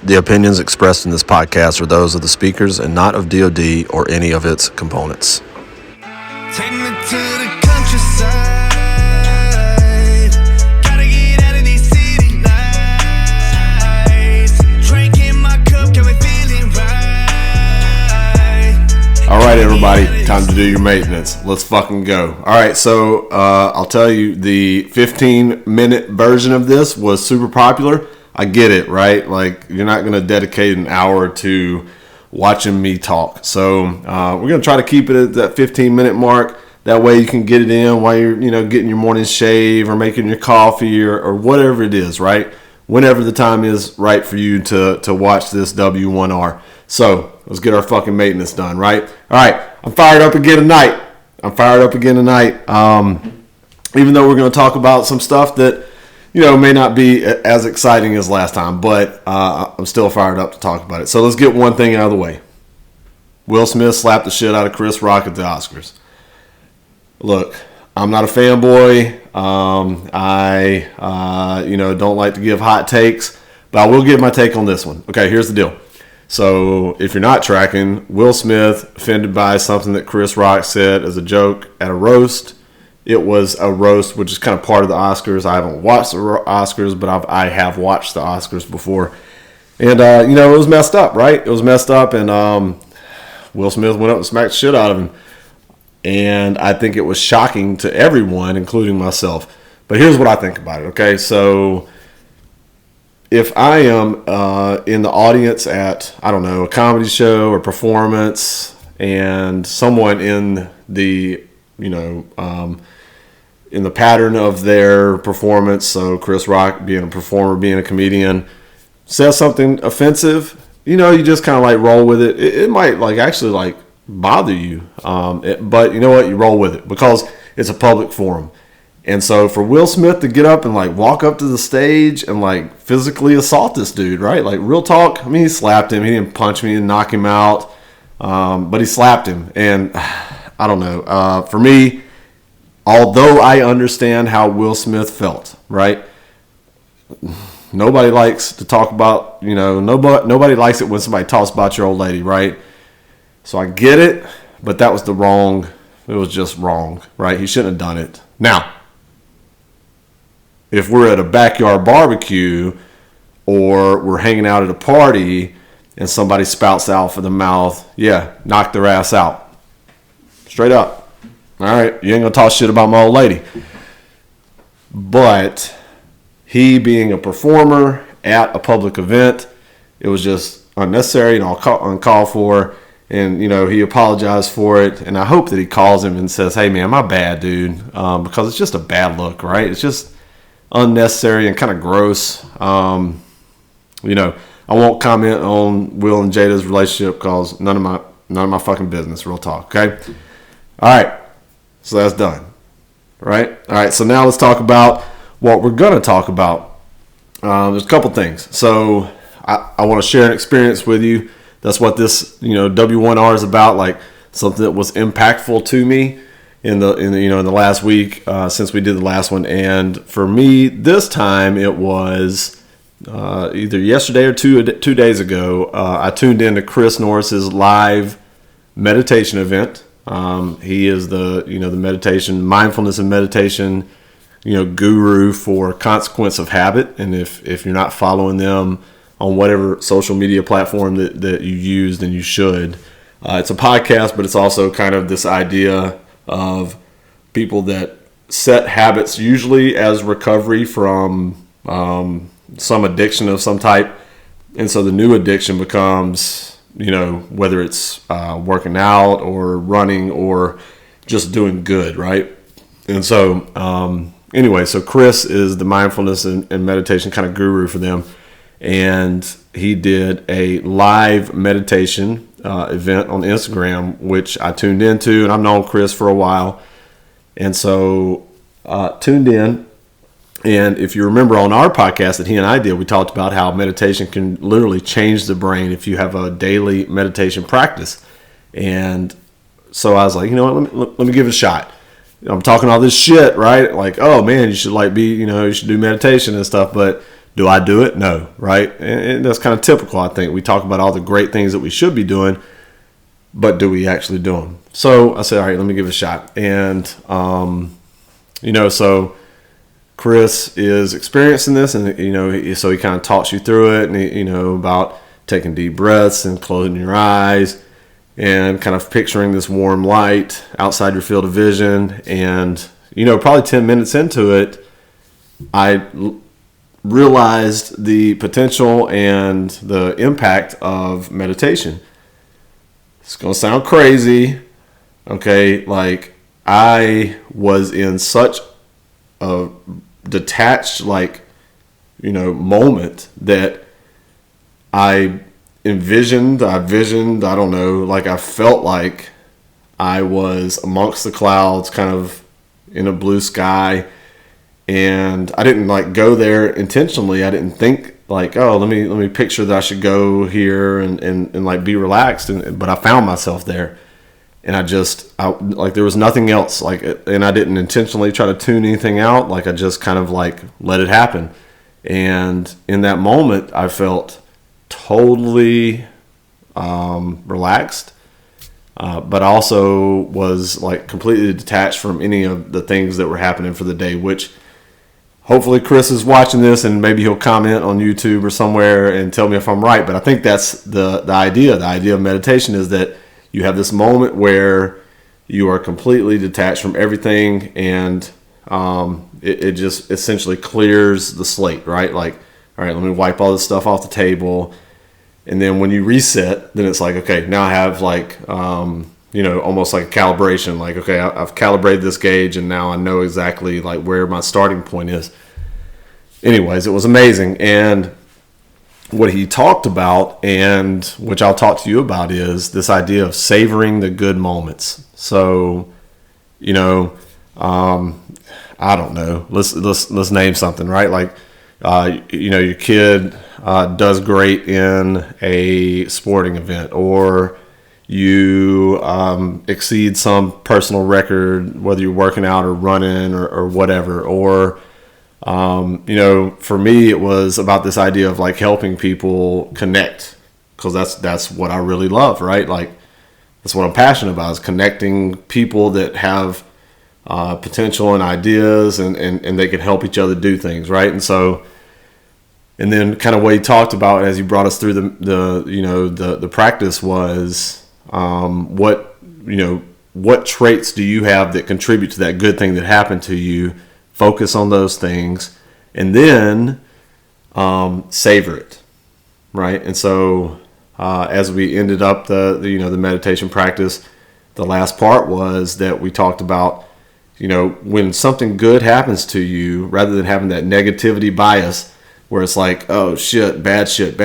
The opinions expressed in this podcast are those of the speakers and not of DoD or any of its components. Take me to the countryside. Gotta get out of these city lights. Drinking my cup, got me feeling right. All right, everybody, time to do your maintenance. Let's fucking go. All right, so I'll tell you, the 15-minute version of this was super popular. I get it, right? Like, you're not going to dedicate an hour to watching me talk. So we're going to try to keep it at that 15-minute mark. That way you can get it in while you're, getting your morning shave or making your coffee or whatever it is, right? Whenever the time is right for you to watch this W1R. So let's get our fucking maintenance done, right? All right, I'm fired up again tonight. Even though we're going to talk about some stuff that may not be as exciting as last time, but I'm still fired up to talk about it. So let's get one thing out of the way. Will Smith slapped the shit out of Chris Rock at the Oscars. Look, I'm not a fanboy. I don't like to give hot takes, but I will give my take on this one. Okay, here's the deal. So if you're not tracking, Will Smith offended by something that Chris Rock said as a joke at a roast. It was a roast, which is kind of part of the Oscars. I haven't watched the Oscars, but I have watched the Oscars before. And, it was messed up, right? It was messed up, and Will Smith went up and smacked the shit out of him. And I think it was shocking to everyone, including myself. But here's what I think about it, okay? So if I am in the audience at, a comedy show or performance, and someone in the, in the pattern of their performance, so Chris Rock being a performer, being a comedian, says something offensive, you just kind of like roll with it. It might actually bother you, but you know what? You roll with it because it's a public forum. And so for Will Smith to get up and walk up to the stage and physically assault this dude, right? Real talk. I mean, he slapped him. He didn't punch me and knock him out, but he slapped him. And I don't know. For me, although I understand how Will Smith felt, right? Nobody likes to talk about, nobody likes it when somebody talks about your old lady, right? So I get it, but that was it was just wrong, right? He shouldn't have done it. Now, if we're at a backyard barbecue or we're hanging out at a party and somebody spouts out for the mouth, yeah, knock their ass out. Straight up. All right, you ain't going to talk shit about my old lady. But he being a performer at a public event, it was just unnecessary and uncalled for. And, he apologized for it. And I hope that he calls him and says, hey, man, my bad, dude. Because it's just a bad look, right? It's just unnecessary and kind of gross. I won't comment on Will and Jada's relationship because none of my fucking business, real talk, okay? All right. So that's done, right? All right, so now let's talk about what we're going to talk about. There's a couple things. So I want to share an experience with you. That's what this, W1R is about, something that was impactful to me in the last week since we did the last one. And for me, this time it was either yesterday or two days ago. I tuned into Chris Norris's live meditation event. He is the mindfulness and meditation, guru for Consequence of Habit. And if you're not following them on whatever social media platform that you use, then you should. It's a podcast, but it's also kind of this idea of people that set habits usually as recovery from some addiction of some type. And so the new addiction becomes whether it's working out or running or just doing good, right? And so, so Chris is the mindfulness and meditation kind of guru for them. And he did a live meditation event on Instagram, which I tuned into, and I've known Chris for a while. And so tuned in. And if you remember on our podcast that he and I did, we talked about how meditation can literally change the brain if you have a daily meditation practice. And so I was like, let me give it a shot. I'm talking all this shit, right? Oh man, you should you should do meditation and stuff. But Do I do it? No, right? And that's kind of typical, I think. We talk about all the great things that we should be doing, but do we actually do them? So I said, all right, let me give it a shot. And, so Chris is experiencing this, and, so he kind of talks you through it, and, about taking deep breaths and closing your eyes and kind of picturing this warm light outside your field of vision. And, probably 10 minutes into it, I realized the potential and the impact of meditation. It's going to sound crazy, okay? Like, I was in such a detached, moment that I visioned, I don't know, like I felt like I was amongst the clouds, kind of in a blue sky. And I didn't go there intentionally. I didn't think let me picture that I should go here and be relaxed. But I found myself there, and I there was nothing else. And I didn't intentionally try to tune anything out. I just kind of let it happen. And in that moment, I felt totally relaxed. But I also was completely detached from any of the things that were happening for the day, which hopefully Chris is watching this and maybe he'll comment on YouTube or somewhere and tell me if I'm right. But I think that's the idea. The idea of meditation is that you have this moment where you are completely detached from everything, and it just essentially clears the slate, right? All right, let me wipe all this stuff off the table. And then when you reset, then it's okay, now I have almost like a calibration. Okay, I've calibrated this gauge, and now I know exactly where my starting point is. Anyways, it was amazing. And what he talked about, and which I'll talk to you about, is this idea of savoring the good moments. So, I don't know. Let's name something, right? Your kid does great in a sporting event, or you exceed some personal record, whether you're working out or running or whatever. Or, for me, it was about this idea of helping people connect, because that's what I really love, right? That's what I'm passionate about, is connecting people that have potential and ideas, and they can help each other do things, right? And then kind of what he talked about as he brought us through the practice was what traits do you have that contribute to that good thing that happened to you? Focus on those things, and then savor it, right? And so as we ended up the meditation practice, the last part was that we talked about when something good happens to you, rather than having that negativity bias where it's oh shit, bad shit,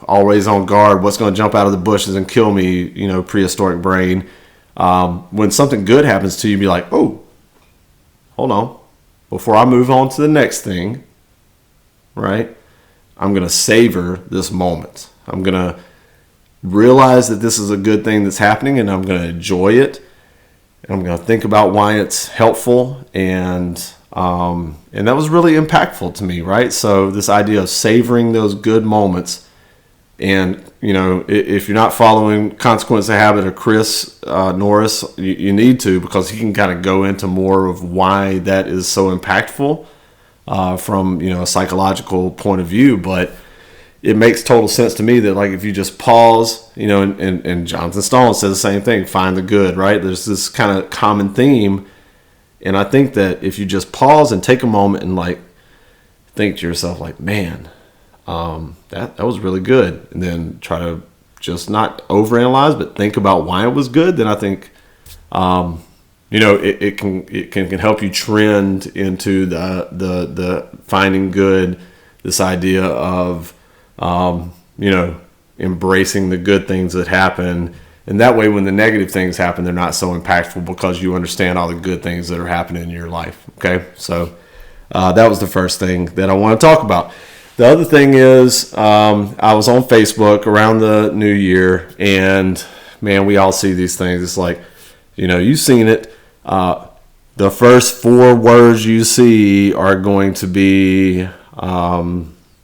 always on guard, what's going to jump out of the bushes and kill me, prehistoric brain. When something good happens to you, be oh, hold on, before I move on to the next thing, right? I'm going to savor this moment. I'm going to realize that this is a good thing that's happening, and I'm going to enjoy it. And I'm going to think about why it's helpful, and that was really impactful to me, right? So this idea of savoring those good moments, and if you're not following Consequence of Habit or Chris Norris, you need to, because he can kind of go into more of why that is so impactful from a psychological point of view. But it makes total sense to me that if you just pause, and Jonathan Stone says the same thing, find the good, right? There's this kind of common theme. And I think that if you just pause and take a moment and think to yourself, man, that was really good, and then try to just not overanalyze, but think about why it was good, then I think it can help you trend into the finding good, this idea of embracing the good things that happen. And that way, when the negative things happen, they're not so impactful, because you understand all the good things that are happening in your life. Okay, so that was the first thing that I want to talk about. The other thing is, I was on Facebook around the new year, and man, we all see these things. It's you've seen it. The first 4 words you see are going to be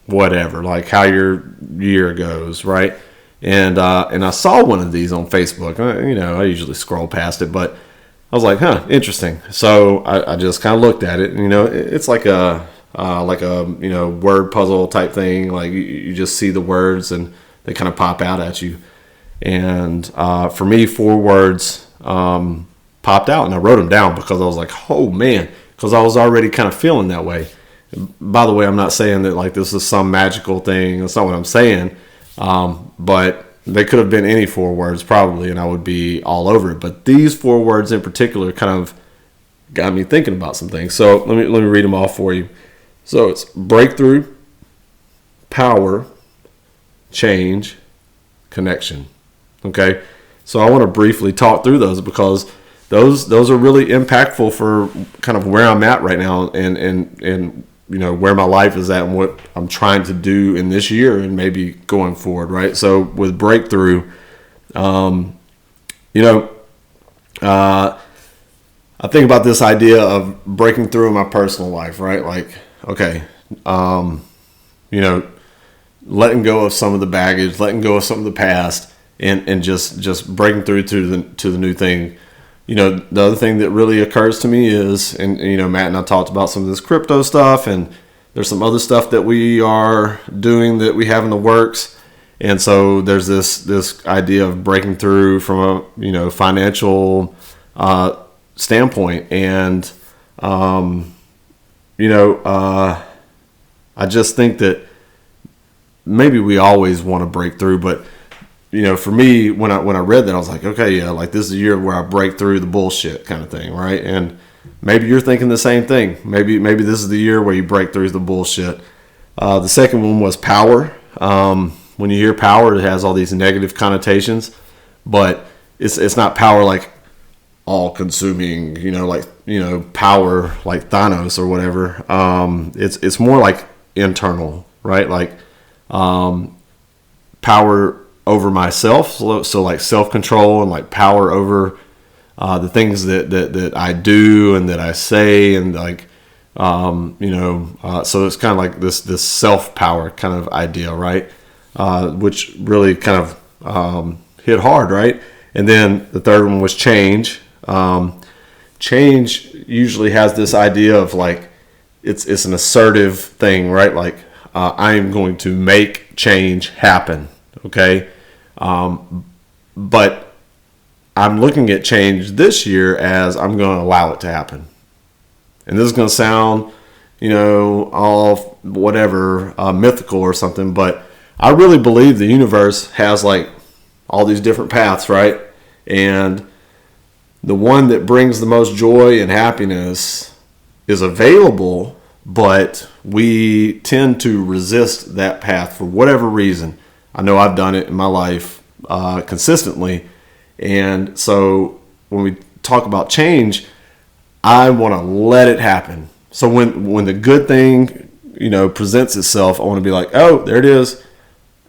whatever, like how your year goes, right? And I saw one of these on Facebook. I usually scroll past it, but I was like, interesting. So I just kind of looked at it, and it's like a word puzzle type thing. Like you just see the words and they kind of pop out at you. And for me, 4 words popped out, and I wrote them down because I was like, oh man, because I was already kind of feeling that way. By the way, I'm not saying that like this is some magical thing. That's not what I'm saying. But they could have been any 4 words probably, and I would be all over it. But these 4 words in particular kind of got me thinking about some things. So let me read them all for you. So it's breakthrough, power, change, connection. Okay, so I want to briefly talk through those because those are really impactful for kind of where I'm at right now and where my life is at and what I'm trying to do in this year and maybe going forward, right? So with breakthrough, I think about this idea of breaking through in my personal life, right? Like, okay, letting go of some of the baggage, letting go of some of the past, and just breaking through to the new thing. The other thing that really occurs to me is, and Matt and I talked about some of this crypto stuff, and there's some other stuff that we are doing that we have in the works. And so there's this idea of breaking through from a financial standpoint, and I just think that maybe we always want to break through, but for me, when I read that, I was like, okay, yeah, like this is a year where I break through the bullshit kind of thing, right? And maybe you're thinking the same thing. Maybe this is the year where you break through the bullshit. The second one was power. When you hear power, it has all these negative connotations, but it's not power like all-consuming, power like Thanos or whatever. It's more like internal, right? Like power over myself, so like self-control and like power over the things that I do and that I say, and like so it's kind of like this self-power kind of idea, right? Which really kind of hit hard, right? And then the third one was change. Change usually has this idea of like it's an assertive thing, right? Like I am going to make change happen. Okay. But I'm looking at change this year as I'm going to allow it to happen. And this is going to sound, all whatever, mythical or something, but I really believe the universe has like all these different paths, right? And the one that brings the most joy and happiness is available, but we tend to resist that path for whatever reason. I know I've done it in my life consistently. And so when we talk about change, I want to let it happen. So when the good thing, presents itself, I want to be like, oh, there it is.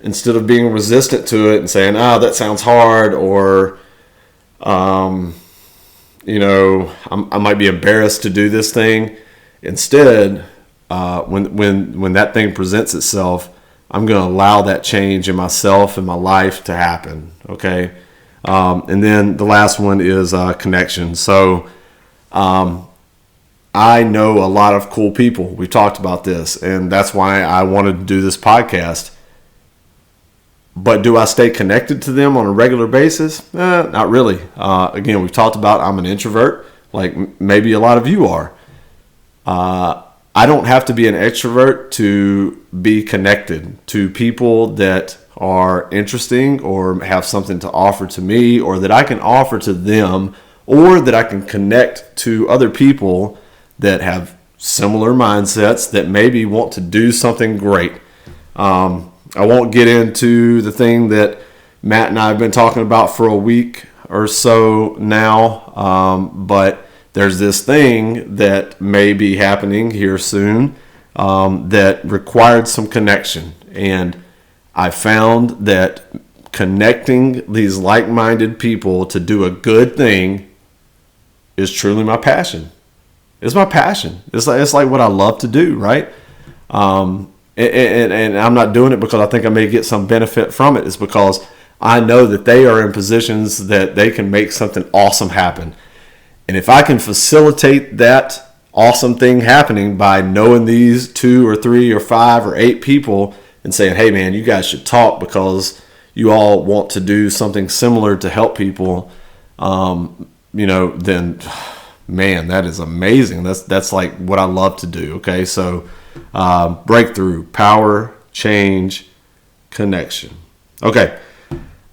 Instead of being resistant to it and saying, that sounds hard, or, I might be embarrassed to do this thing. Instead, when that thing presents itself, I'm going to allow that change in myself and my life to happen. Okay. And then the last one is connection. So I know a lot of cool people. We've talked about this, and that's why I wanted to do this podcast. But do I stay connected to them on a regular basis? Not really. Again, we've talked about I'm an introvert, like maybe a lot of you are. I don't have to be an extrovert to be connected to people that are interesting or have something to offer to me, or that I can offer to them, or that I can connect to other people that have similar mindsets that maybe want to do something great. I won't get into the thing that Matt and I have been talking about for a week or so now, but there's this thing that may be happening here soon that required some connection. And I found that connecting these like-minded people to do a good thing is truly my passion. It's my passion. It's like what I love to do, right? And I'm not doing it because I think I may get some benefit from it. It's because I know that they are in positions that they can make something awesome happen. And if I can facilitate that awesome thing happening by knowing these 2 or 3 or 5 or 8 people and saying, hey man, you guys should talk because you all want to do something similar to help people, then man, that is amazing. That's like what I love to do. Okay. So, breakthrough, power, change, connection. Okay.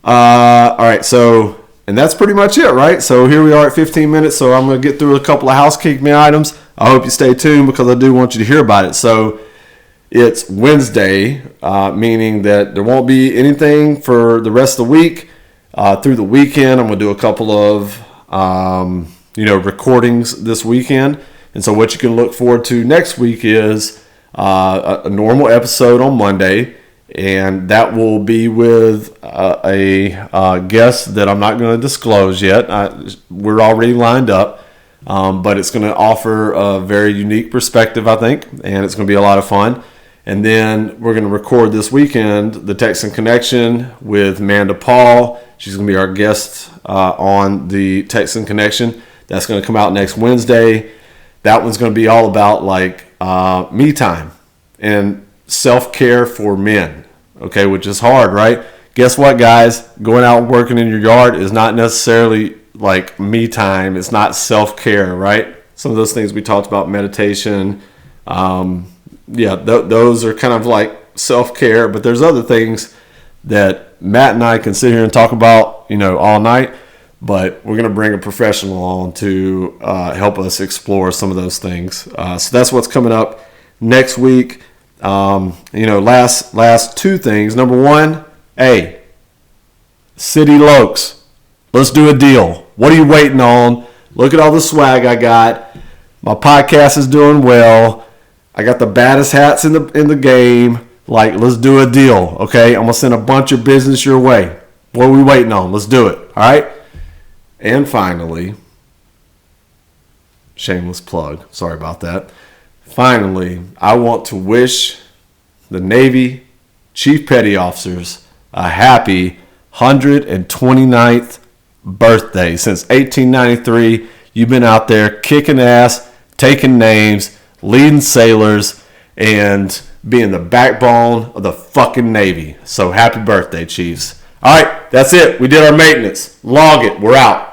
All right. So, and that's pretty much it, right? So here we are at 15 minutes. So I'm going to get through a couple of housekeeping items. I hope you stay tuned because I do want you to hear about it. So it's Wednesday, meaning that there won't be anything for the rest of the week. Through the weekend, I'm going to do a couple of, recordings this weekend. And so what you can look forward to next week is a normal episode on Monday. And that will be with a guest that I'm not going to disclose yet. We're already lined up, but it's going to offer a very unique perspective, I think, and it's going to be a lot of fun. And then we're going to record this weekend the Texan Connection with Amanda Paul. She's going to be our guest on the Texan Connection. That's going to come out next Wednesday. That one's going to be all about me time and self-care for men, okay, which is hard, right? Guess what, guys? Going out and working in your yard is not necessarily like me time. It's not self-care, right? Some of those things we talked about, meditation, those are kind of like self-care, but there's other things that Matt and I can sit here and talk about, all night, but we're going to bring a professional on to help us explore some of those things. So that's what's coming up next week. Last 2 things. Number 1, hey, City Lokes, let's do a deal. What are you waiting on? Look at all the swag I got. My podcast is doing well. I got the baddest hats in the game. Let's do a deal, okay? I'm gonna send a bunch of business your way. What are we waiting on? Let's do it. All right. And finally, shameless plug. Sorry about that. Finally, I want to wish the Navy Chief Petty Officers a happy 129th birthday. Since 1893, you've been out there kicking ass, taking names, leading sailors, and being the backbone of the fucking Navy. So happy birthday, Chiefs. All right, that's it. We did our maintenance. Log it. We're out.